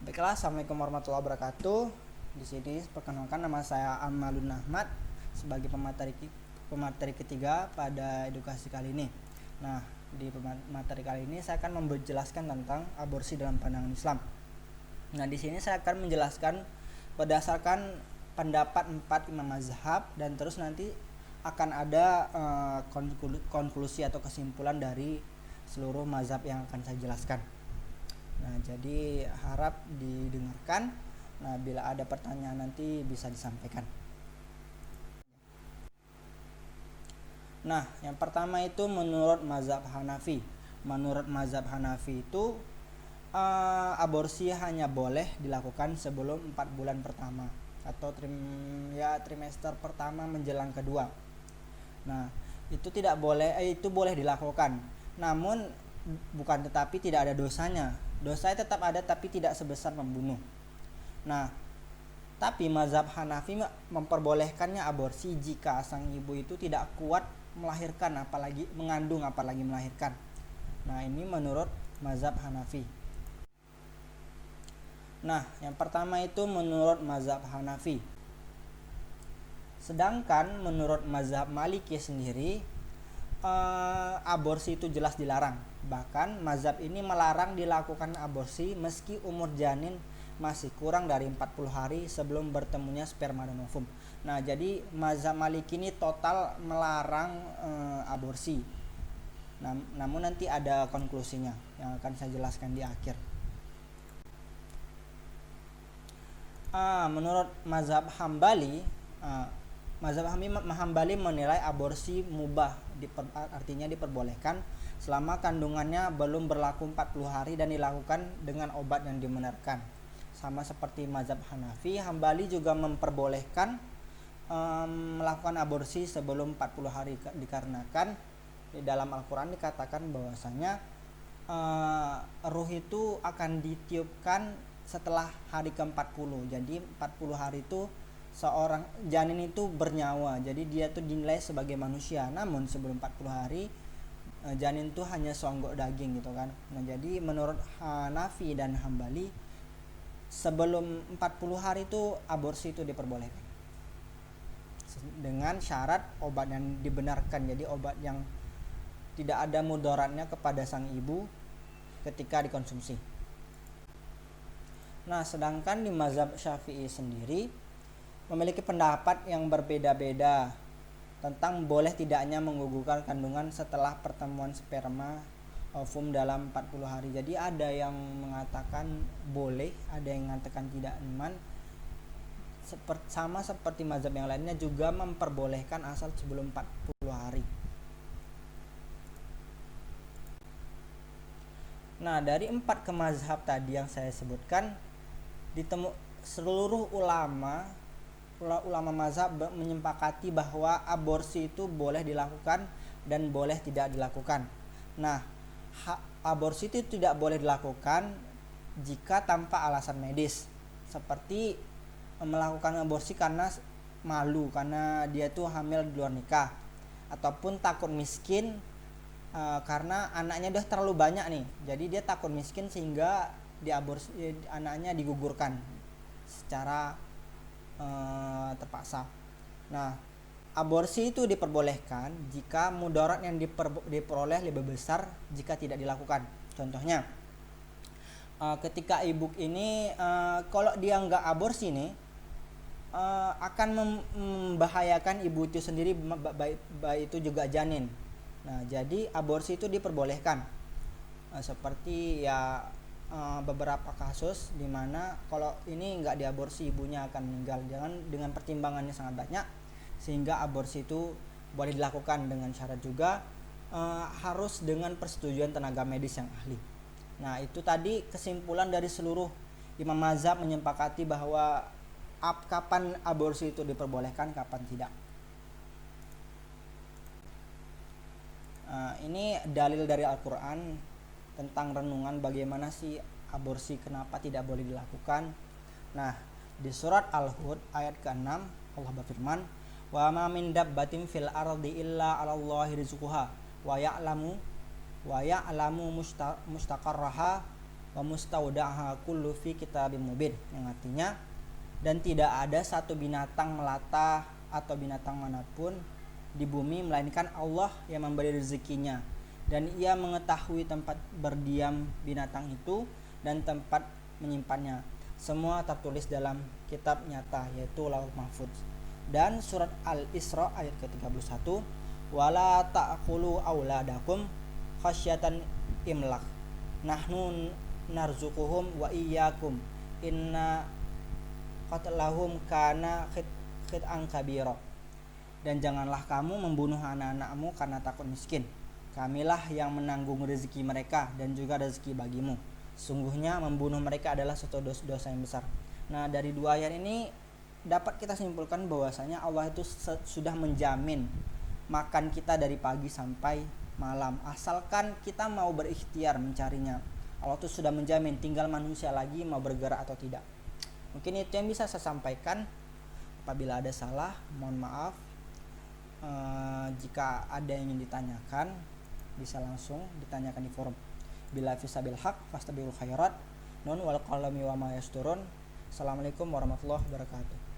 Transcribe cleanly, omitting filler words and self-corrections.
Baiklah, assalamualaikum warahmatullahi wabarakatuh. Di sini perkenalkan, nama saya Amalun Ahmad sebagai pemateri ketiga pada edukasi kali ini. Nah, di materi kali ini saya akan menjelaskan tentang aborsi dalam pandangan Islam. Nah, di sini saya akan menjelaskan berdasarkan pendapat 4 imam mazhab, dan terus nanti akan ada konklusi atau kesimpulan dari seluruh mazhab yang akan saya jelaskan. Nah, jadi harap didengarkan. Nah, bila ada pertanyaan nanti bisa disampaikan. Nah, yang pertama itu menurut mazhab Hanafi. Menurut mazhab Hanafi itu aborsi hanya boleh dilakukan sebelum 4 bulan pertama atau trimester pertama menjelang kedua. Nah, itu tidak boleh, itu boleh dilakukan. Namun bukan tetapi tidak ada dosanya. Dosanya tetap ada tapi tidak sebesar membunuh. Nah, tapi mazhab Hanafi memperbolehkannya aborsi jika sang ibu itu tidak kuat melahirkan, apalagi mengandung, apalagi melahirkan. Nah, ini menurut mazhab Hanafi. Nah, yang pertama itu menurut mazhab Hanafi. Sedangkan menurut mazhab Maliki sendiri, aborsi itu jelas dilarang. Bahkan mazhab ini melarang dilakukan aborsi meski umur janin masih kurang dari 40 hari sebelum bertemunya sperma dan ovum. Nah, jadi mazhab Maliki ini total melarang aborsi. Namun nanti ada konklusinya yang akan saya jelaskan di akhir. Menurut mazhab Hambali, mazhab Hambali menilai aborsi mubah, artinya diperbolehkan selama kandungannya belum berlaku 40 hari dan dilakukan dengan obat yang dibenarkan. Sama seperti mazhab Hanafi, Hambali juga memperbolehkan melakukan aborsi sebelum 40 hari dikarenakan di dalam Al-Quran dikatakan bahwasanya ruh itu akan ditiupkan setelah hari ke-40. Jadi 40 hari itu seorang janin itu bernyawa. Jadi dia tuh dinilai sebagai manusia. Namun sebelum 40 hari janin itu hanya seonggok daging gitu kan. Nah, jadi menurut Hanafi dan Hambali sebelum 40 hari itu aborsi itu diperbolehkan. Dengan syarat obat yang dibenarkan. Jadi obat yang tidak ada mudaratnya kepada sang ibu ketika dikonsumsi. Nah, sedangkan di mazhab Syafi'i sendiri memiliki pendapat yang berbeda-beda tentang boleh tidaknya menggugurkan kandungan setelah pertemuan sperma ovum dalam 40 hari. Jadi ada yang mengatakan boleh, ada yang mengatakan tidak. Sama seperti mazhab yang lainnya juga memperbolehkan asal sebelum 40 hari. Nah, dari 4 mazhab tadi yang saya sebutkan, seluruh ulama mazhab menyepakati bahwa aborsi itu boleh dilakukan dan boleh tidak dilakukan. Nah, aborsi itu tidak boleh dilakukan jika tanpa alasan medis, seperti melakukan aborsi karena malu, karena dia tuh hamil di luar nikah, ataupun takut miskin karena anaknya udah terlalu banyak nih. Jadi dia takut miskin sehingga diaborsi, anaknya digugurkan secara terpaksa. Nah, aborsi itu diperbolehkan jika mudarat yang diperoleh lebih besar jika tidak dilakukan. Contohnya, ketika ibu ini kalau dia nggak aborsi nih, akan membahayakan ibu itu sendiri, baik itu juga janin. Nah, jadi aborsi itu diperbolehkan. Seperti ya beberapa kasus di mana kalau ini nggak diaborsi ibunya akan meninggal, dengan pertimbangannya sangat banyak, sehingga aborsi itu boleh dilakukan dengan syarat juga harus dengan persetujuan tenaga medis yang ahli. Nah, itu tadi kesimpulan dari seluruh imam mazhab menyepakati bahwa kapan aborsi itu diperbolehkan, kapan tidak. Ini dalil dari Al-Quran tentang renungan bagaimana sih aborsi, kenapa tidak boleh dilakukan. Nah, di surat Al-Hud ayat ke-6 Allah berfirman, "Wa ma min dabbatin fil ardi illa 'alallahi rizquha wa ya'lamu mustaqarraha wa mustaudaha kullu fi kitabim mubin, yang artinya dan tidak ada satu binatang melata atau binatang manapun di bumi melainkan Allah yang memberi rezekinya, dan ia mengetahui tempat berdiam binatang itu dan tempat menyimpannya. Semua tertulis dalam kitab nyata, yaitu Lauh Mahfuz. Dan surat Al-Isra ayat ke-31, wala ta'kulu auladakum khasyatan imlak nahnu narzuquhum wa iyyakum inna qatlahum kana khit'an kabira. Dan janganlah kamu membunuh anak-anakmu karena takut miskin. Kamilah yang menanggung rezeki mereka dan juga rezeki bagimu. Sungguhnya membunuh mereka adalah suatu dosa yang besar. Nah, dari dua ayat ini dapat kita simpulkan bahwasanya Allah itu sudah menjamin makan kita dari pagi sampai malam, asalkan kita mau berikhtiar mencarinya. Allah itu sudah menjamin, tinggal manusia lagi mau bergerak atau tidak. Mungkin itu yang bisa saya sampaikan. Apabila ada salah, mohon maaf. Jika ada yang ingin ditanyakan, bisa langsung ditanyakan di forum. Bila fisabil haq fastabiqul khairat. Nun wal qalami wa ma yasturun. Assalamualaikum warahmatullahi wabarakatuh.